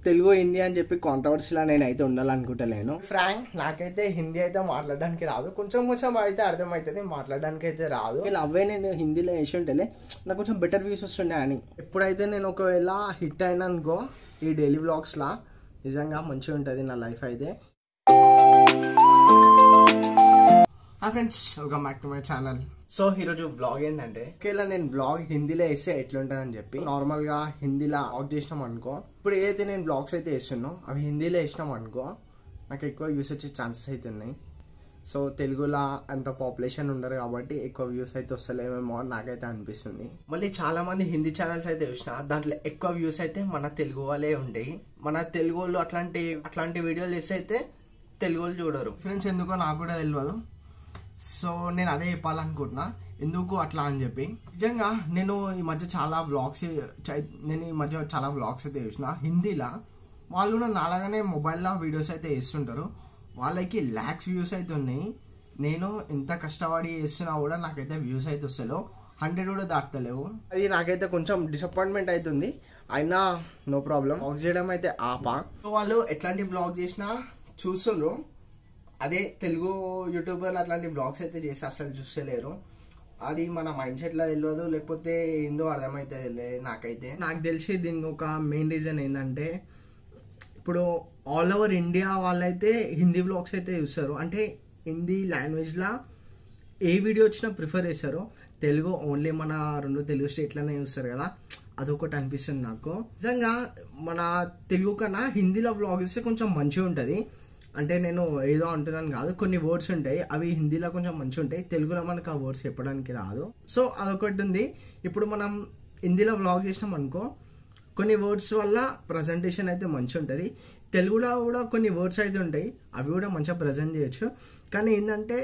తెలుగు హిందీ అని చెప్పి కాంట్రవర్సీలా నేనైతే ఉండాలనుకుంటలేను. ఫ్రాంక్ నాకైతే హిందీ అయితే మాట్లాడడానికి రాదు, కొంచెం కొంచెం అయితే అర్థమవుతుంది, మాట్లాడడానికి అయితే రాదు. ఇలా అవే నేను హిందీలో వేసి ఉంటేనే నాకు కొంచెం బెటర్ వ్యూస్ వస్తుండే అని. ఎప్పుడైతే నేను ఒకవేళ హిట్ అయినా అనుకో ఈ డైలీ వ్లాగ్స్లా నిజంగా మంచిగా ఉంటుంది నా లైఫ్ అయితే. Hi friends, welcome back to my channel. So ఈరోజు బ్లాగ్ ఏంటంటే ఒకవేళ నేను బ్లాగ్ హిందీలో వేస్తే ఎట్లుంటుంది అని చెప్పి నార్మల్గా హిందీలో బ్లాగ్ చేసినాం అనుకో, ఇప్పుడు ఏదైతే నేను బ్లాగ్స్ అయితే వేస్తున్నానో అవి హిందీలో వేసినాం అనుకో నాకు ఎక్కువ వ్యూస్ వచ్చే ఛాన్సెస్ అయితే ఉన్నాయి. సో తెలుగులో అంత పాపులేషన్ ఉండరు కాబట్టి ఎక్కువ వ్యూస్ అయితే వస్తలేమేమో అని నాకైతే అనిపిస్తుంది. మళ్ళీ చాలా మంది హిందీ ఛానల్స్ అయితే చూసిన దాంట్లో ఎక్కువ వ్యూస్ అయితే మన తెలుగు వాళ్ళే ఉంటాయి. మన తెలుగు వాళ్ళు అట్లాంటి వీడియోలు చేస్తే అయితే తెలుగు వాళ్ళు చూడరు. ఫ్రెండ్స్ ఎందుకో నాకు కూడా తెలియదు. సో నేను అదే చెప్పాలనుకుంటున్నా ఎందుకు అట్లా అని చెప్పి. నిజంగా నేను ఈ మధ్య చాలా వ్లాగ్స్ అయితే చూసిన హిందీలో. వాళ్ళు కూడా నాలాగానే మొబైల్లో వీడియోస్ అయితే వేస్తుంటారు, వాళ్ళకి లాక్స్ వ్యూస్ అయితే ఉన్నాయి. నేను ఎంత కష్టపడి వేస్తున్నా కూడా నాకైతే వ్యూస్ అయితే వస్తలేవు, 100 కూడా దాటలేవు. అది నాకైతే కొంచెం డిసప్పాయింట్మెంట్ అవుతుంది. అయినా నో ప్రాబ్లం, వ్లాగ్ చేయడం అయితే ఆపా. సో వాళ్ళు ఎట్లాంటి వ్లాగ్ చేసినా చూస్తుండ్రు. అదే తెలుగు యూట్యూబర్లు అట్లాంటి బ్లాగ్స్ అయితే చేసి అసలు చూస్తలేరు. అది మన మైండ్ సెట్లో తెలియదు, లేకపోతే ఏందో అర్థమైతే నాకైతే. నాకు తెలిసి దీనికి ఒక మెయిన్ రీజన్ ఏంటంటే ఇప్పుడు ఆల్ ఓవర్ ఇండియా వాళ్ళైతే హిందీ బ్లాగ్స్ అయితే చూస్తారు. అంటే హిందీ లాంగ్వేజ్లో ఏ వీడియో వచ్చినా ప్రిఫర్ చేస్తారు. తెలుగు ఓన్లీ మన 2 తెలుగు స్టేట్లోనే చూస్తారు కదా, అదొకటి అనిపిస్తుంది నాకు. నిజంగా మన తెలుగు కన్నా హిందీలో బ్లాగ్ ఇస్తే కొంచెం మంచిగా ఉంటుంది. అంటే నేను ఏదో అంటున్నాను కాదు, కొన్ని వర్డ్స్ ఉంటాయి అవి హిందీలో కొంచెం మంచిగా ఉంటాయి, తెలుగులో మనకు ఆ వర్డ్స్ చెప్పడానికి రాదు. సో అదొకటి ఉంది. ఇప్పుడు మనం హిందీలో వ్లాగ్ చేసినాం అనుకో, కొన్ని వర్డ్స్ వల్ల ప్రజెంటేషన్ అయితే మంచిగా ఉంటుంది. తెలుగులో కూడా కొన్ని వర్డ్స్ అయితే ఉంటాయి, అవి కూడా మంచిగా ప్రజెంట్ చేయొచ్చు. కానీ ఏంటంటే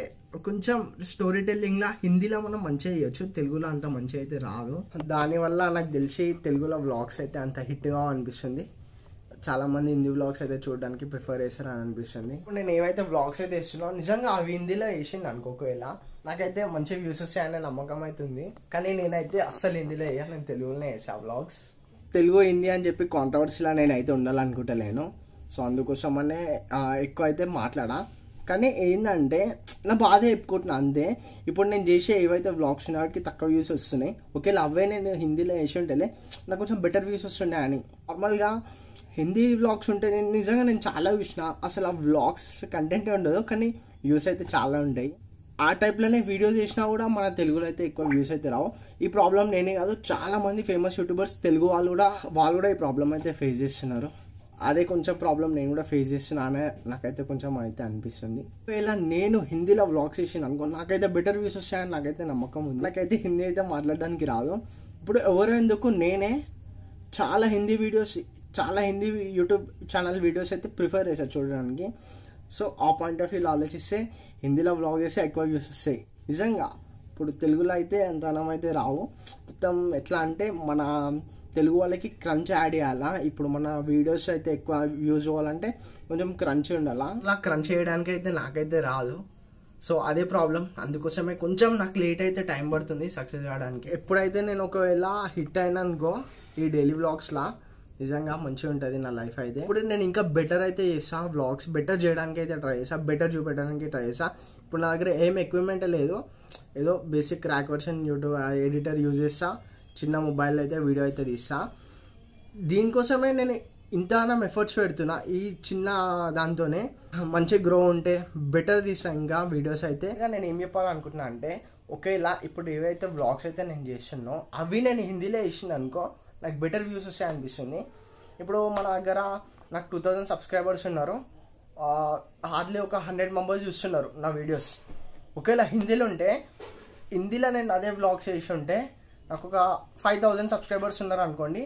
కొంచెం స్టోరీ టెల్లింగ్లా హిందీలో మనం మంచిగా చేయొచ్చు, తెలుగులో అంత మంచిగా అయితే రాదు. దానివల్ల నాకు తెలిసి తెలుగులో వ్లాగ్స్ అయితే అంత హిట్గా అనిపిస్తుంది. చాలా మంది హిందీ వ్లాగ్స్ అయితే చూడడానికి ప్రిఫర్ చేస్తారు అని అనిపిస్తుంది. ఇప్పుడు నేను ఏవైతే వ్లాగ్స్ అయితే వేస్తున్నానో నిజంగా అవి హిందీలో వేసింది అనుకోకవేళ నాకైతే మంచి వ్యూస్ వస్తాయనే నమ్మకం అవుతుంది. కానీ నేనైతే అస్సలు హిందీలో వేయా, నేను తెలుగులోనే వేసా వ్లాగ్స్. తెలుగు హిందీ అని చెప్పి కాంట్రవర్సీలా నేనైతే ఉండాలనుకుంటలేను. సో అందుకోసమనే ఎక్కువ అయితే మాట్లాడా. కానీ ఏంటంటే నా బాధ చెప్పుకుంటున్నా అంతే. ఇప్పుడు నేను చేసే ఏవైతే వ్లాగ్స్ ఉన్నాయి వాటికి తక్కువ వ్యూస్ వస్తున్నాయి. ఒకవేళ అవే నేను హిందీలో వేసి ఉంటేనే నాకు కొంచెం బెటర్ వ్యూస్ వస్తున్నాయి అని. నార్మల్గా హిందీ వ్లాగ్స్ ఉంటే నేను చాలా చూసిన, అసలు ఆ వ్లాగ్స్ కంటెంటే ఉండదు కానీ వ్యూస్ అయితే చాలా ఉంటాయి. ఆ టైప్లోనే వీడియోస్ చేసినా కూడా మన తెలుగులో అయితే ఎక్కువ వ్యూస్ అయితే రావు. ఈ ప్రాబ్లం నేనే కాదు, చాలా మంది ఫేమస్ యూట్యూబర్స్ తెలుగు వాళ్ళు కూడా ఈ ప్రాబ్లం అయితే ఫేస్ చేస్తున్నారు. అదే కొంచెం ప్రాబ్లం నేను కూడా ఫేస్ చేస్తున్నానే నాకైతే కొంచెం అయితే అనిపిస్తుంది. ఇలా నేను హిందీలో వ్లాగ్స్ చేసిన అనుకో నాకైతే బెటర్ వ్యూస్ వస్తాయని నాకైతే నమ్మకం ఉంది. నాకైతే హిందీ అయితే మాట్లాడడానికి రాదు. ఇప్పుడు ఎవరో ఎందుకు నేనే చాలా హిందీ యూట్యూబ్ ఛానల్ వీడియోస్ అయితే ప్రిఫర్ చేశాను చూడడానికి. సో ఆ పాయింట్ ఆఫ్ వ్యూలో ఆలోచిస్తే హిందీలో వ్లాగ్ చేస్తే ఎక్కువ వ్యూస్ వస్తాయి. నిజంగా ఇప్పుడు తెలుగులో అయితే అంత అయితే రావు. మొత్తం ఎట్లా అంటే మన తెలుగు వాళ్ళకి క్రంచ్ యాడ్ చేయాలా. ఇప్పుడు మన వీడియోస్ అయితే ఎక్కువ వ్యూస్ అవ్వాలంటే కొంచెం క్రంచ్ ఉండాలా. అలా క్రంచ్ చేయడానికి అయితే నాకైతే రాదు. సో అదే ప్రాబ్లం. అందుకోసమే కొంచెం నాకు లేట్ అయితే టైం పడుతుంది సక్సెస్ కావడానికి. ఎప్పుడైతే నేను ఒకవేళ హిట్ అయినా అనుకో ఈ డైలీ వ్లాగ్స్లా నిజంగా మంచిగా ఉంటుంది నా లైఫ్ అయితే. ఇప్పుడు నేను ఇంకా బెటర్ అయితే చేస్తా, వ్లాగ్స్ బెటర్ చేయడానికి అయితే ట్రై చేస్తా, బెటర్ చూపెట్టడానికి ట్రై చేస్తా. ఇప్పుడు నా దగ్గర ఏం ఎక్విప్మెంట్ లేదు, ఏదో basic crack version YouTube editor use చేస్తా, చిన్న మొబైల్ అయితే వీడియో అయితే తీస్తా. దీనికోసమే నేను ఇంతగానం ఎఫర్ట్స్ పెడుతున్నా. ఈ చిన్న దాంతోనే మంచి గ్రో ఉంటే బెటర్ తీస్తా ఇంకా వీడియోస్ అయితే. నేను ఏం చెప్పాలనుకుంటున్నా అంటే ఒకేలా ఇప్పుడు ఏవైతే వ్లాగ్స్ అయితే నేను చేస్తున్నో అవి నేను హిందీలో వేసిన అనుకో నాకు బెటర్ వ్యూస్ వస్తాయి అనిపిస్తుంది. ఇప్పుడు మన దగ్గర నాకు 2000 సబ్స్క్రైబర్స్ ఉన్నారు, హార్డ్లీ ఒక 100 మెంబర్స్ చూస్తున్నారు నా వీడియోస్. ఒకవేళ హిందీలో ఉంటే హిందీలో నేను అదే వ్లాగ్స్ చేసి ఉంటే నాకు ఒక 5000 సబ్స్క్రైబర్స్ ఉన్నారు అనుకోండి,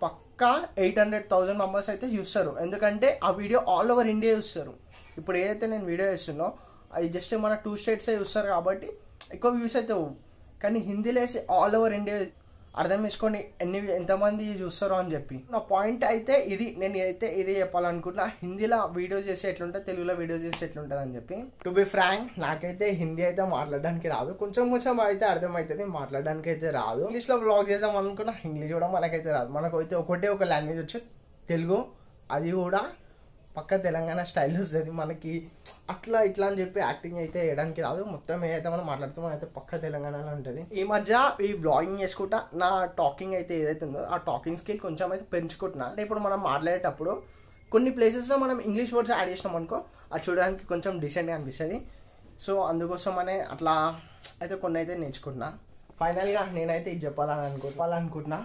పక్కా 800,000 మెంబర్స్ అయితే చూస్తారు. ఎందుకంటే ఆ వీడియో ఆల్ ఓవర్ ఇండియా చూస్తారు. ఇప్పుడు ఏదైతే నేను వీడియో చేస్తున్నో అది జస్ట్ మన 2 స్టేట్సే చూస్తారు కాబట్టి ఎక్కువ వ్యూస్ అయితే. కానీ హిందీలో వేసి ఆల్ ఓవర్ ఇండియా అర్థం చేసుకోండి ఎంతమంది చూస్తారో అని చెప్పి. నా పాయింట్ అయితే ఇది, నేను అయితే ఇదే చెప్పాలనుకుంటున్నా. హిందీలో వీడియోస్ చేస్తే ఎట్లుంటుంది, తెలుగులో వీడియోస్ చేస్తే ఎట్లుంటుంది అని చెప్పి. టు బి ఫ్రాంక్ నాకైతే హిందీ అయితే మాట్లాడడానికి రాదు, కొంచెం కొంచెం అయితే అర్థమవుతుంది, మాట్లాడడానికి అయితే రాదు. ఇంగ్లీష్లో వ్లాగ్ చేద్దాం అనుకున్నా ఇంగ్లీష్ కూడా మనకైతే రాదు. మనకు అయితే ఒక లాంగ్వేజ్ వచ్చు తెలుగు, అది కూడా పక్క తెలంగాణ స్టైల్లో వస్తుంది. మనకి అట్లా ఇట్లా అని చెప్పి యాక్టింగ్ అయితే వేయడానికి రాదు. మొత్తం ఏదైతే మనం మాట్లాడుతామో అయితే పక్క తెలంగాణలో ఉంటుంది. ఈ మధ్య ఈ వ్లాగింగ్ చేసుకుంటా నా టాకింగ్ అయితే ఏదైతే ఉందో ఆ టాకింగ్ స్కిల్ కొంచెం అయితే పెంచుకుంటున్నా. అంటే ఇప్పుడు మనం మాట్లాడేటప్పుడు కొన్ని ప్లేసెస్లో మనం ఇంగ్లీష్ వర్డ్స్ యాడ్ చేసినాం అనుకో, అది చూడడానికి కొంచెం డీసెంట్గా అనిపిస్తుంది. సో అందుకోసం అట్లా అయితే కొన్ని అయితే నేర్చుకుంటున్నా. ఫైనల్గా నేనైతే ఇది చెప్పాలనుకుంటున్నా.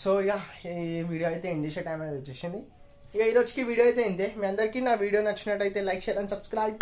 సో ఇక ఈ వీడియో అయితే ఎండ్ చేసే టైం అయితే వచ్చేసింది. ఇక ఈరోజుకి వీడియో అయితే ఇంతే. మీ అందరికీ నా వీడియో నచ్చినట్టయితే లైక్, షేర్ అండ్ సబ్స్క్రైబ్.